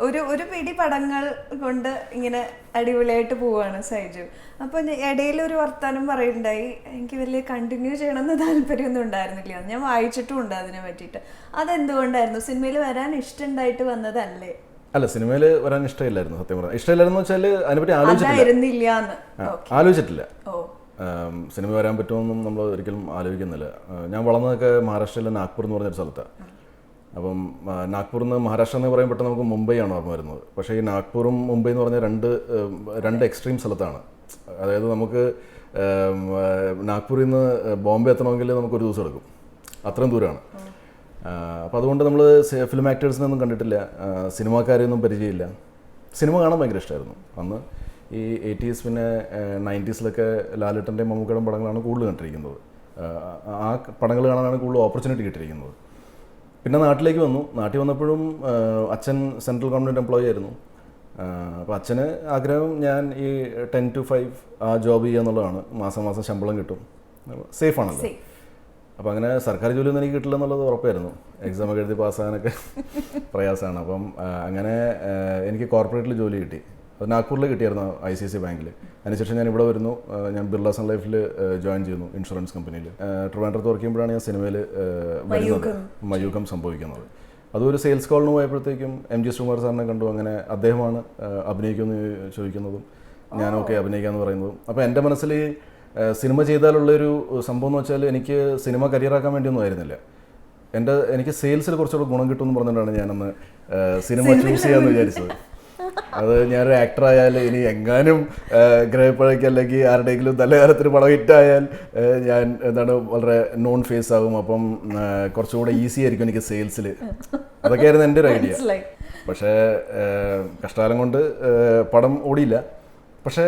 ഒരു പിടി പടങ്ങൾ കൊണ്ട് ഇങ്ങനെ അടിപൊളിയായിട്ട് പോവാണ് സൈജു. അപ്പൊ ഇടയിൽ ഒരു വർത്താനം പറയുണ്ടായി, എനിക്ക് വലിയ കണ്ടിന്യൂ ചെയ്യണമെന്ന് താല്പര്യമൊന്നും ഉണ്ടായിരുന്നില്ല, ഞാൻ വായിച്ചിട്ടും ഉണ്ട് അതിനെ പറ്റിയിട്ട്. അതെന്തുകൊണ്ടായിരുന്നു? സിനിമയിൽ വരാൻ ഇഷ്ടമുണ്ടായിട്ട് വന്നതല്ലേ? അല്ല, സിനിമയിൽ വരാൻ ഇഷ്ടമില്ലായിരുന്നു. സത്യം പറഞ്ഞാൽ ഇഷ്ടമില്ലായിരുന്നു വെച്ചാൽ അതിനെപ്പറ്റി ആലോചിച്ചിട്ടില്ല. സിനിമ വരാൻ പറ്റുമെന്നും നമ്മൾ ഒരിക്കലും ആലോചിക്കുന്നില്ല. ഞാൻ വളർന്നതൊക്കെ മഹാരാഷ്ട്രയിലെ നാഗ്പൂർ എന്ന് പറഞ്ഞൊരു സ്ഥലത്താണ്. അപ്പം നാഗ്പൂരിൽ നിന്ന് മഹാരാഷ്ട്ര എന്ന് പറയുമ്പോൾ പെട്ടെന്ന് നമുക്ക് മുംബൈ ആണ് ഓർമ്മ വരുന്നത്. പക്ഷേ ഈ നാഗ്പൂറും മുംബൈ എന്ന് പറഞ്ഞ രണ്ട് എക്സ്ട്രീം സ്ഥലത്താണ്. അതായത് നമുക്ക് നാഗ്പൂരിൽ നിന്ന് ബോംബെ എത്തണമെങ്കിൽ നമുക്കൊരു ദിവസം എടുക്കും, അത്രയും ദൂരമാണ്. അപ്പോൾ അതുകൊണ്ട് നമ്മൾ ഫിലിം ആക്ടേഴ്സിനൊന്നും കണ്ടിട്ടില്ല, സിനിമാക്കാരെയൊന്നും പരിചയമില്ല. സിനിമ കാണാൻ ഭയങ്കര ഇഷ്ടമായിരുന്നു അന്ന്. ഈ 80s പിന്നെ 90s ലാലേട്ടൻ്റെയും മമ്മൂക്കയുടെയും പടങ്ങളാണ് കൂടുതൽ കണ്ടിരിക്കുന്നത്. ആ പടങ്ങൾ കാണാനാണ് കൂടുതൽ ഓപ്പർച്യൂണിറ്റി കിട്ടിയിരിക്കുന്നത്. പിന്നെ നാട്ടിലേക്ക് വന്നു. നാട്ടിൽ വന്നപ്പോഴും അച്ഛൻ സെൻട്രൽ ഗവൺമെൻറ് എംപ്ലോയി ആയിരുന്നു. അപ്പോൾ അച്ഛന് ആഗ്രഹം ഞാൻ ഈ 10 to 5 ആ ജോബ് ചെയ്യുക എന്നുള്ളതാണ്. മാസം മാസം ശമ്പളം കിട്ടും, സേഫ് ആണല്ലോ. അപ്പോൾ അങ്ങനെ സർക്കാർ ജോലിയൊന്നും എനിക്ക് കിട്ടില്ല എന്നുള്ളത് ഉറപ്പായിരുന്നു. എക്സാമൊക്കെ എഴുതി പാസ്സാകാനൊക്കെ പ്രയാസമാണ്. അപ്പം അങ്ങനെ എനിക്ക് കോർപ്പറേറ്റിൽ ജോലി കിട്ടി. അത് നാഗ്പൂരിൽ കിട്ടിയായിരുന്നു, ICICI ബാങ്കിൽ. അതിനുശേഷം ഞാൻ ഇവിടെ വരുന്നു. ഞാൻ ബിർള സൺ ലൈഫിൽ ജോയിൻ ചെയ്യുന്നു, ഇൻഷുറൻസ് കമ്പനിയിൽ. ട്രിവാൻഡ്രത്ത് വർക്ക് ചെയ്യുമ്പോഴാണ് ഞാൻ സിനിമയിൽ വരുന്നത്, മയൂഖം സംഭവിക്കുന്നത്. അതൊരു സെയിൽസ് കോളിന് പോയപ്പോഴത്തേക്കും MG ശ്രീകുമാർ സാറിനെ കണ്ടു. അങ്ങനെ അദ്ദേഹമാണ് അഭിനയിക്കുമെന്ന് ചോദിക്കുന്നതും ഞാൻ ഓക്കെ അഭിനയിക്കാമെന്ന് പറയുന്നതും. അപ്പോൾ എൻ്റെ മനസ്സിൽ സിനിമ ചെയ്താലുള്ളൊരു സംഭവം എന്ന് വെച്ചാൽ എനിക്ക് സിനിമ കരിയറാക്കാൻ വേണ്ടിയൊന്നും ആയിരുന്നില്ല. എനിക്ക് സെയിൽസിൽ കുറച്ചുകൂടെ ഗുണം കിട്ടുമെന്ന് പറഞ്ഞുകൊണ്ടാണ് ഞാനന്ന് സിനിമ ചൂസ് ചെയ്യാമെന്ന് വിചാരിച്ചത്. അത് ഞാനൊരു ആക്ടറായാൽ ഇനി എങ്ങാനും ഗ്രഹപ്പഴയ്ക്ക് അല്ലെങ്കിൽ ആരുടെയെങ്കിലും നല്ല കാലത്തിന് പടം ഹിറ്റായാൽ ഞാൻ വളരെ നോൺ ഫേസ് ആകും. അപ്പം കുറച്ചുകൂടെ ഈസി ആയിരിക്കും എനിക്ക് സെയിൽസിൽ. അതൊക്കെയായിരുന്നു എൻ്റെ ഒരു ഐഡിയ. പക്ഷേ കഷ്ടകാലം കൊണ്ട് പടം ഓടിയില്ല. പക്ഷേ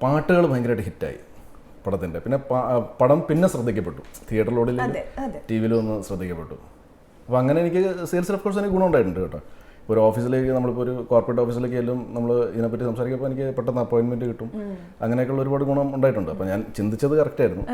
പാട്ടുകൾ ഭയങ്കരമായിട്ട് ഹിറ്റായി പടത്തിൻ്റെ. പിന്നെ പടം പിന്നെ ശ്രദ്ധിക്കപ്പെട്ടു, തിയേറ്ററിൽ ഓടില്ല, TV ഒന്ന് ശ്രദ്ധിക്കപ്പെട്ടു. അപ്പോൾ അങ്ങനെ എനിക്ക് സെയിൽസിൽ ഓഫ് കോഴ്സ് എനിക്ക് ഗുണം ഉണ്ടായിട്ടുണ്ട് കേട്ടോ. ഒരു ഓഫീസിലേക്ക്, നമ്മളിപ്പോൾ ഒരു കോർപ്പറേറ്റ് ഓഫീസിലേക്ക് എല്ലാം നമ്മൾ ഇതിനെപ്പറ്റി സംസാരിക്കുമ്പോൾ എനിക്ക് പെട്ടെന്ന് അപ്പോയിൻമെൻറ്റ് കിട്ടും. അങ്ങനെയൊക്കെയുള്ള ഒരുപാട് ഗുണം ഉണ്ടായിട്ടുണ്ട്. അപ്പോൾ ഞാൻ ചിന്തിച്ചത് കറക്റ്റായിരുന്നു.